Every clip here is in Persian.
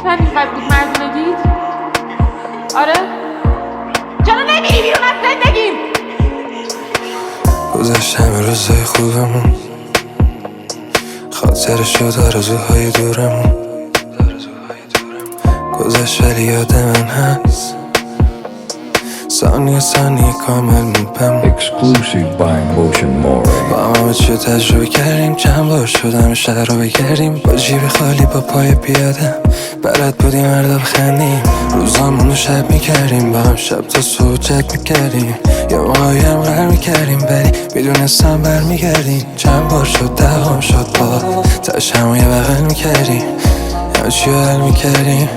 من اینقدر بود مردونگیت؟ آره؟ چرا نمیری بیرون از زندگیم؟ گذشت همه روزای خوبمون، خاطر شد آرزوهای دورمون. گذشت ولی یادم هست، ثانیه ثانیه کامل موبم. Exclusive by Motion More. با همه چی تجربه کردیم، چند بار شدم شهر رو بگردیم. با جیب خالی با پای پیادم بلد بودیم مردا بخندیم. روزامونو شب میکردیم، با هم شب تا صبح چک میکردیم. یه موقعی هم غر میکردیم ولی میدونستم برمیگردیم. چند بار شد دهام شد با تاش همو یه بغل میکردیم، همه چی رو حل میکردیم.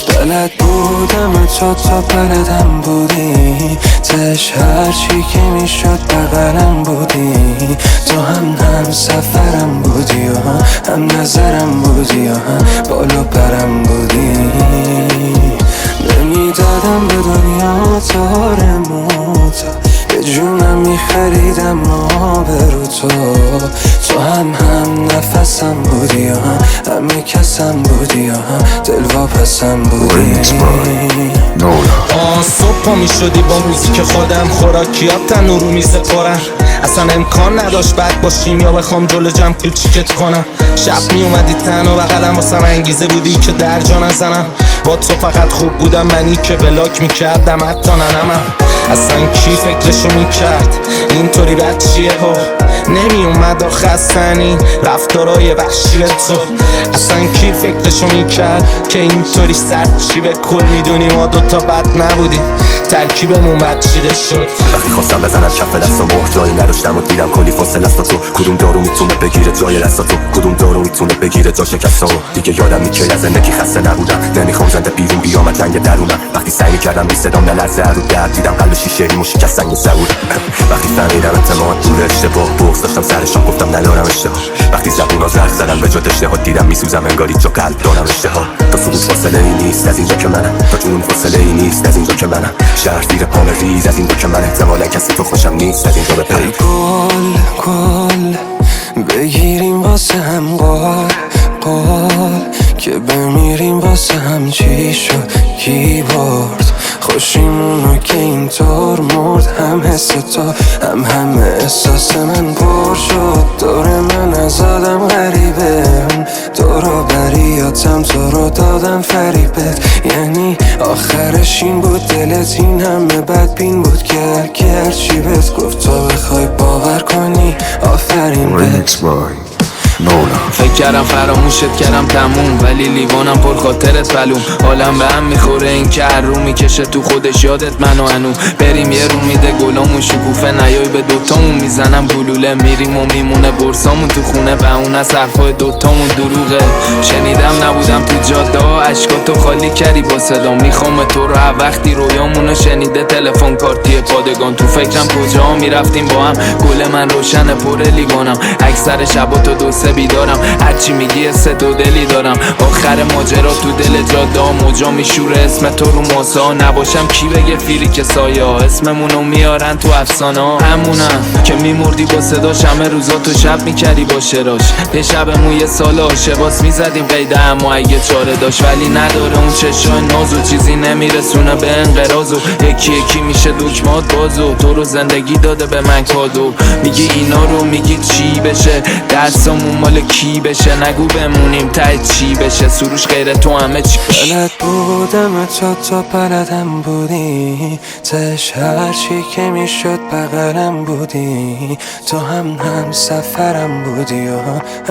بلد بودم تو بلدم بودی، تش هرچی که میشد بغلم بودی. تو هم سفرم بودی و هم نظرم بودی و هم بالو برم بودی. نمیدادم به دنیا تارموت، به جونم میخریدم آبرو تو هم نفسم بودی و همه کسم بودی و هم دلواپسم بودی. صبح پا می شدی با موزیک خودم، خوراکیات تنور رو میز خورم. اصلا امکان نداشت بد باشیم یا بخوام جلو جمع کلچیکت کنم. شب می اومدی تن و بغلم واسم انگیزه بودی که در جا نزنم. با تو فقط خوب بودم منی که بلاک میکردم حتی ننمم. اصلا کی فکرشو میکرد اینطوری بد چیه ها؟ نمی اومد آخه خستنی رفتارای وحشی تو. اصلا کی فکرشو میکرد که اینطوری سرد چی؟ به کل میدونی ما دوتا بد نبودیم، ترکیبمون بد چیده شد. وقتی خواستم بزنم کف دستم محتوایی نداشتم و دیدم کلی فاصله است تو. کدوم دارو میتونه بگیره جای دست تو؟ کدوم دارو میتونه بگیره جا شکستو؟ دیگه یادم نیست که از زندگی خسته نبودم، نمیخوام زنده بیرون بیام از جنگ درونم. وقتی سعی میکردم بی صدام نلرزه رو درد، دیدم قلب شیشه‌ای مو شکست سنگ زبون. وقتی فهمیدم اعتماد پول اشتباه، بغض داشتم سرشان گفتم ندارم اشتها. وقتی زبونا زرق زدن به جا اشتها، دیدم میسوزم انگاری جو قلب دارم اشتها. تا سقوط فاصله ای نیست از اینجا که منم، تا جنون فاصله ای نیست از اینجا که منم. شهر زیر پام ریز از اینجا که من احتمالا کسی تو خوشم نیست از اینجا بپرم. ای گل بگیریم واسه هم قول که بمیریم واسه هم. چی شد کی برد خوشیمونو که اینطور مرد؟ هم حس تو هم احساس من پر شد. دور من از آدم غریبه، دورو بریاتم تو رو دادم فریبت. یعنی آخرش این بود دلت این همه بدبین بود که هرچی بهت گفت تو بخوای باور کنی آفرین بهت. فکر کردم فراموشت کردم تموم، ولی لیوانم پر خاطرت بلوم. حالم به هم میخوره این که هر رو میکشه تو خودش یادت منو هنو. بریم یه رو میده گلامون شکوفه نیای به دوتامون میزنم گلوله. میریم و میمونه برسامون تو خونه و اون از حرفای دوتامون دروغه. شنیدم نبودم تو جاده ها عشقاتو خالی کردی با صدا. میخوام تو رو وقتی رویامونو شنیده تلفن کارتی پادگان. تو فکرم کجا میرفتیم با هم، گل من روشن پر لیوانم. اکثر شباتو دو سه بیدارم، هرچی میگی سه دو دلی دارم. آخر ماجرا تو دل جاده موجا میشوره اسم تو رو موسا. نباشم کی بگه فیری که سایه ها اسممونو میارن تو افسانه ها. همونم که میمردی با صداش، همه روزا تو شب میکردی با شراش. یه شبمون یه سال آشباس میزدیم قیده اما اگه چاره داشت. ولی نداره اون چشای نازو، چیزی نمیرسونه به انقراض. و یکی یکی میشه دکمات بازو. تو رو زندگی داده به من کادو، میگی اینا رو میگی چی بشه؟ درسامون مال کی بشه؟ نگو بمونیم ته چی بشه؟ سروش غیر تو همه چی بلد بودم تو بلدم بودی، تش هرچی که میشد بغلم بودی. تو هم سفرم بودی و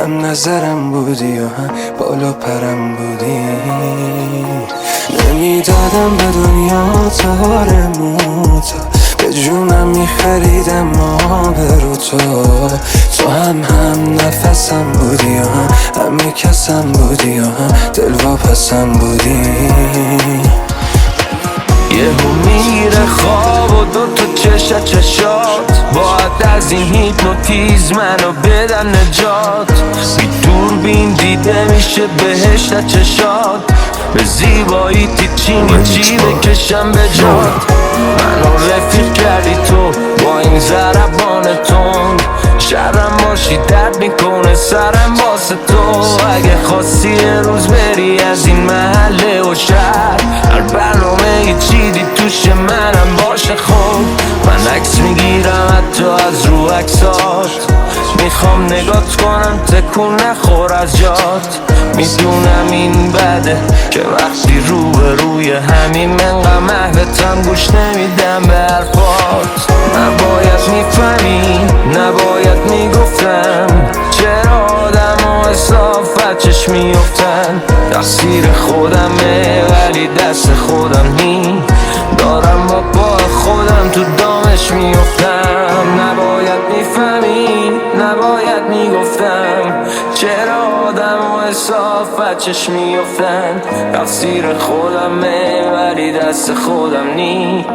هم نظرم بودی و هم بالو پرم بودی. نمیدادم به دنیا تارموت، به جونم میخریدم آبرو تو هم نفسم بودی و همه کسم بودی و هم دلواپسم بودی. یهو میره خواب و دوتا چشات، باید از این هیپنوتیزم منو بدن نجات. بی دوربین دیده میشه بهشت چشات، به زیبایی تیچی بکشم به جات. منو رفیق کردی تو با این ضربان تند، شرم باشی درد میکنه سرم واسه تو. اگه خواستی یه روز بری بری از این محله و شهر. هر برنامه چیدی توش منم باشه خب. من عکس میگیرم حتی از رو عکسات، میخوام نگات کنم تکون نخور از جات. میدونم این بده که وقتی روی همین منقدر محوتم گوش نمیدم به حرفات. نباید میفهمی نباید میگفتم چرا آدم و اصافت چشم میفتن. تقصیر خودمه ولی دست خودم نی، دارم با پای خودم تو دامش میفتم. نباید میفهمی نباید میگفتم چرا آدم و اصافت چشم میفتن. تقصیر خودمه ولی دست خودم نی،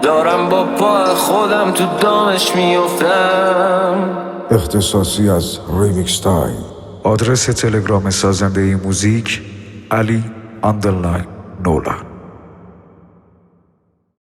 دارم با پای خودم تو دامش میفتم. اختصاصی از ریمیکس تایم. آدرس تلگرام سازنده موزیک علی _ نولا.